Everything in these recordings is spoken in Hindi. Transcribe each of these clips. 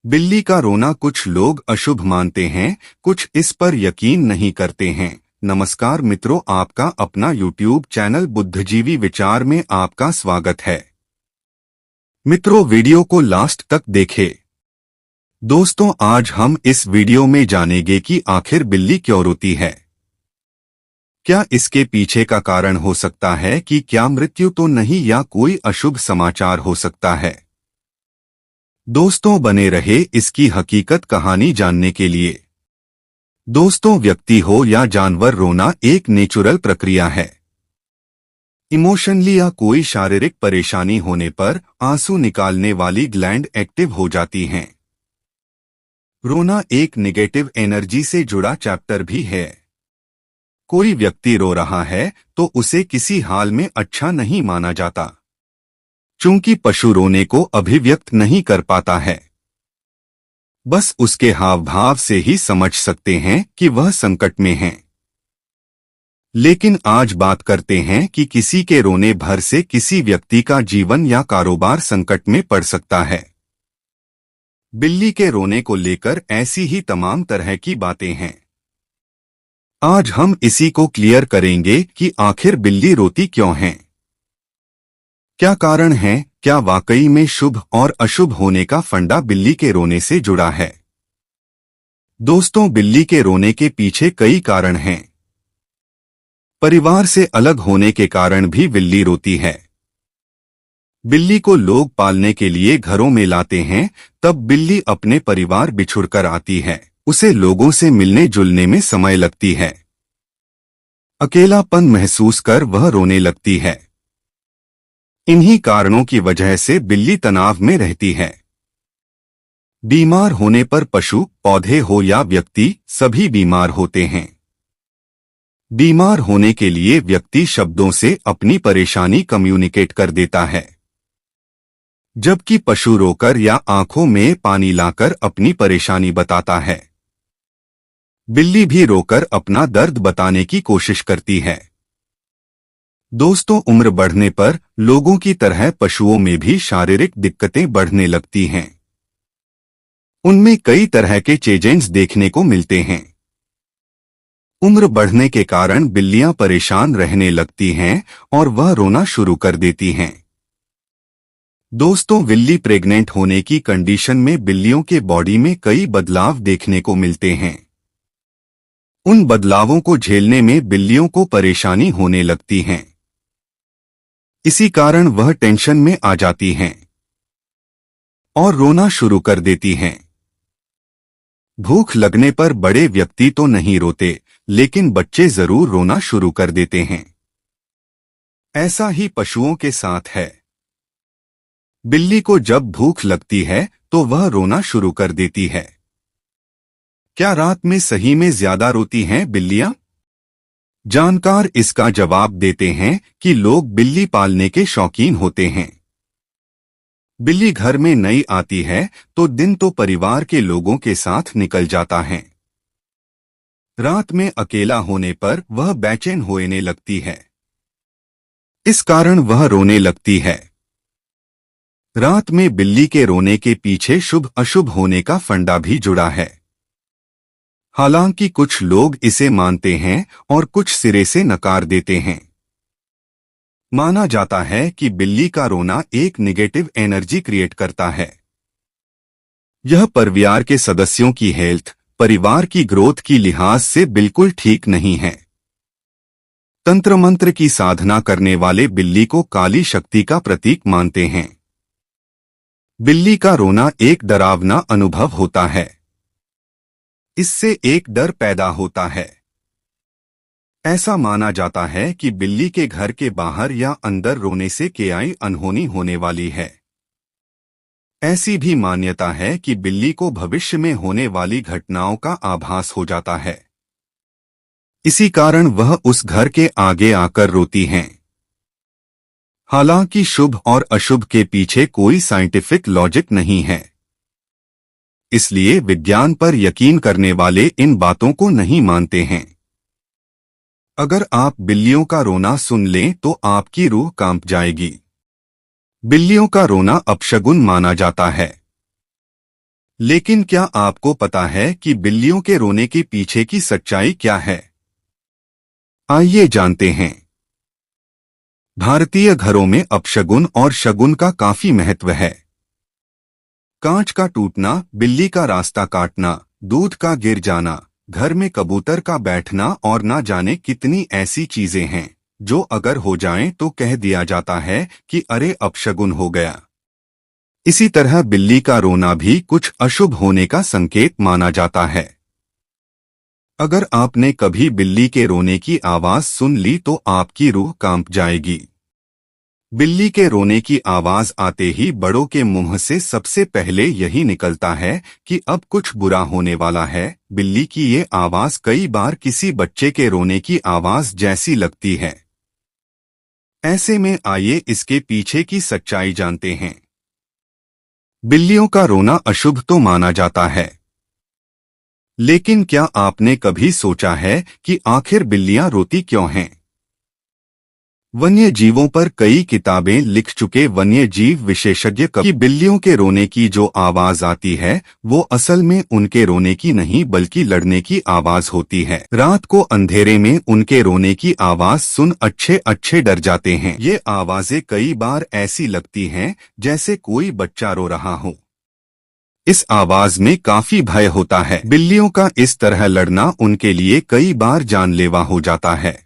बिल्ली का रोना कुछ लोग अशुभ मानते हैं, कुछ इस पर यकीन नहीं करते हैं। नमस्कार मित्रों, आपका अपना YouTube चैनल बुद्धिजीवी विचार में आपका स्वागत है। मित्रों, वीडियो को लास्ट तक देखें। दोस्तों, आज हम इस वीडियो में जानेंगे कि आखिर बिल्ली क्यों रोती है। क्या इसके पीछे का कारण हो सकता है कि क्या मृत्यु तो नहीं या कोई अशुभ समाचार हो सकता है। दोस्तों, बने रहे इसकी हकीकत कहानी जानने के लिए। दोस्तों, व्यक्ति हो या जानवर, रोना एक नेचुरल प्रक्रिया है। इमोशनली या कोई शारीरिक परेशानी होने पर आंसू निकालने वाली ग्लैंड एक्टिव हो जाती हैं। रोना एक नेगेटिव एनर्जी से जुड़ा चैप्टर भी है। कोई व्यक्ति रो रहा है तो उसे किसी हाल में अच्छा नहीं माना जाता, चूंकि पशु रोने को अभिव्यक्त नहीं कर पाता है। बस उसके हाव भाव से ही समझ सकते हैं कि वह संकट में है। लेकिन आज बात करते हैं कि किसी के रोने भर से किसी व्यक्ति का जीवन या कारोबार संकट में पड़ सकता है। बिल्ली के रोने को लेकर ऐसी ही तमाम तरह की बातें हैं। आज हम इसी को क्लियर करेंगे कि आखिर बिल्ली रोती क्यों है, क्या कारण है, क्या वाकई में शुभ और अशुभ होने का फंडा बिल्ली के रोने से जुड़ा है। दोस्तों, बिल्ली के रोने के पीछे कई कारण हैं। परिवार से अलग होने के कारण भी बिल्ली रोती है। बिल्ली को लोग पालने के लिए घरों में लाते हैं, तब बिल्ली अपने परिवार बिछुड़कर आती है। उसे लोगों से मिलने जुलने में समय लगती है। अकेलापन महसूस कर वह रोने लगती है। इन्हीं कारणों की वजह से बिल्ली तनाव में रहती है। बीमार होने पर पशु, पौधे हो या व्यक्ति, सभी बीमार होते हैं। बीमार होने के लिए व्यक्ति शब्दों से अपनी परेशानी कम्युनिकेट कर देता है, जबकि पशु रोकर या आंखों में पानी लाकर अपनी परेशानी बताता है। बिल्ली भी रोकर अपना दर्द बताने की कोशिश करती है। दोस्तों, उम्र बढ़ने पर लोगों की तरह पशुओं में भी शारीरिक दिक्कतें बढ़ने लगती हैं। उनमें कई तरह के चेंजेस देखने को मिलते हैं। उम्र बढ़ने के कारण बिल्लियां परेशान रहने लगती हैं और वह रोना शुरू कर देती हैं। दोस्तों, बिल्ली प्रेग्नेंट होने की कंडीशन में बिल्लियों के बॉडी में कई बदलाव देखने को मिलते हैं। उन बदलावों को झेलने में बिल्लियों को परेशानी होने लगती है। इसी कारण वह टेंशन में आ जाती हैं और रोना शुरू कर देती हैं। भूख लगने पर बड़े व्यक्ति तो नहीं रोते, लेकिन बच्चे जरूर रोना शुरू कर देते हैं। ऐसा ही पशुओं के साथ है। बिल्ली को जब भूख लगती है तो वह रोना शुरू कर देती है। क्या रात में सही में ज्यादा रोती हैं बिल्लियां? जानकार इसका जवाब देते हैं कि लोग बिल्ली पालने के शौकीन होते हैं। बिल्ली घर में नई आती है तो दिन तो परिवार के लोगों के साथ निकल जाता है। रात में अकेला होने पर वह बेचैन होने लगती है। इस कारण वह रोने लगती है। रात में बिल्ली के रोने के पीछे शुभ अशुभ होने का फंडा भी जुड़ा है। हालांकि कुछ लोग इसे मानते हैं और कुछ सिरे से नकार देते हैं। माना जाता है कि बिल्ली का रोना एक नेगेटिव एनर्जी क्रिएट करता है। यह परिवार के सदस्यों की हेल्थ, परिवार की ग्रोथ की लिहाज से बिल्कुल ठीक नहीं है। तंत्र मंत्र की साधना करने वाले बिल्ली को काली शक्ति का प्रतीक मानते हैं। बिल्ली का रोना एक डरावना अनुभव होता है। इससे एक डर पैदा होता है। ऐसा माना जाता है कि बिल्ली के घर के बाहर या अंदर रोने से कोई अनहोनी होने वाली है। ऐसी भी मान्यता है कि बिल्ली को भविष्य में होने वाली घटनाओं का आभास हो जाता है। इसी कारण वह उस घर के आगे आकर रोती हैं। हालांकि शुभ और अशुभ के पीछे कोई साइंटिफिक लॉजिक नहीं है, इसलिए विज्ञान पर यकीन करने वाले इन बातों को नहीं मानते हैं। अगर आप बिल्लियों का रोना सुन लें तो आपकी रूह कांप जाएगी। बिल्लियों का रोना अपशगुन माना जाता है। लेकिन क्या आपको पता है कि बिल्लियों के रोने के पीछे की सच्चाई क्या है? आइए जानते हैं। भारतीय घरों में अपशगुन और शगुन का काफी महत्व है। कांच का टूटना, बिल्ली का रास्ता काटना, दूध का गिर जाना, घर में कबूतर का बैठना और ना जाने कितनी ऐसी चीजें हैं जो अगर हो जाएं तो कह दिया जाता है कि अरे अपशगुन हो गया। इसी तरह बिल्ली का रोना भी कुछ अशुभ होने का संकेत माना जाता है। अगर आपने कभी बिल्ली के रोने की आवाज सुन ली तो आपकी रूह कांप जाएगी। बिल्ली के रोने की आवाज आते ही बड़ों के मुंह से सबसे पहले यही निकलता है कि अब कुछ बुरा होने वाला है। बिल्ली की ये आवाज कई बार किसी बच्चे के रोने की आवाज जैसी लगती है। ऐसे में आइए इसके पीछे की सच्चाई जानते हैं। बिल्लियों का रोना अशुभ तो माना जाता है, लेकिन क्या आपने कभी सोचा है कि आखिर बिल्लियां रोती क्यों हैं? वन्य जीवों पर कई किताबें लिख चुके वन्य जीव विशेषज्ञ कि बिल्लियों के रोने की जो आवाज आती है वो असल में उनके रोने की नहीं बल्कि लड़ने की आवाज होती है। रात को अंधेरे में उनके रोने की आवाज सुन अच्छे अच्छे डर जाते हैं। ये आवाजें कई बार ऐसी लगती हैं जैसे कोई बच्चा रो रहा हो। इस आवाज में काफी भय होता है। बिल्लियों का इस तरह लड़ना उनके लिए कई बार जानलेवा हो जाता है।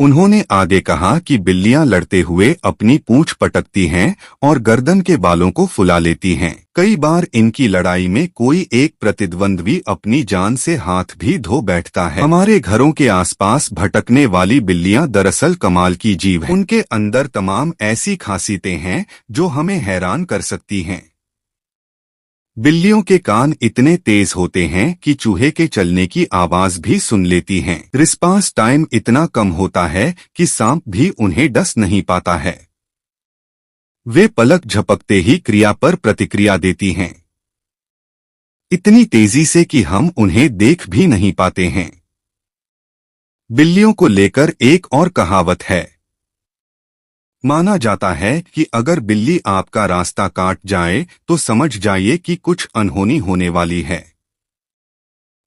उन्होंने आगे कहा कि बिल्लियां लड़ते हुए अपनी पूंछ पटकती हैं और गर्दन के बालों को फुला लेती हैं। कई बार इनकी लड़ाई में कोई एक प्रतिद्वंद्वी अपनी जान से हाथ भी धो बैठता है। हमारे घरों के आसपास भटकने वाली बिल्लियां दरअसल कमाल की जीव हैं। उनके अंदर तमाम ऐसी खासियतें हैं जो हमें हैरान कर सकती हैं। बिल्लियों के कान इतने तेज होते हैं कि चूहे के चलने की आवाज भी सुन लेती हैं। रिस्पांस टाइम इतना कम होता है कि सांप भी उन्हें डस नहीं पाता है। वे पलक झपकते ही क्रिया पर प्रतिक्रिया देती हैं, इतनी तेजी से कि हम उन्हें देख भी नहीं पाते हैं। बिल्लियों को लेकर एक और कहावत है। माना जाता है कि अगर बिल्ली आपका रास्ता काट जाए तो समझ जाइए कि कुछ अनहोनी होने वाली है।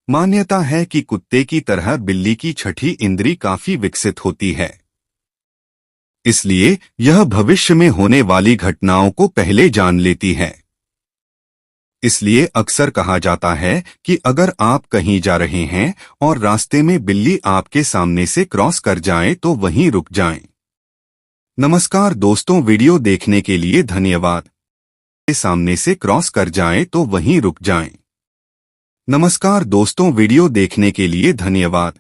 मान्यता है कि कुत्ते की तरह बिल्ली की छठी इंद्री काफी विकसित होती है, इसलिए यह भविष्य में होने वाली घटनाओं को पहले जान लेती है। इसलिए अक्सर कहा जाता है कि अगर आप कहीं जा रहे हैं और रास्ते में बिल्ली आपके सामने से क्रॉस कर जाए तो वहीं रुक जाएं। नमस्कार दोस्तों, वीडियो देखने के लिए धन्यवाद। सामने से क्रॉस कर जाएं तो वहीं रुक जाएं। नमस्कार दोस्तों, वीडियो देखने के लिए धन्यवाद।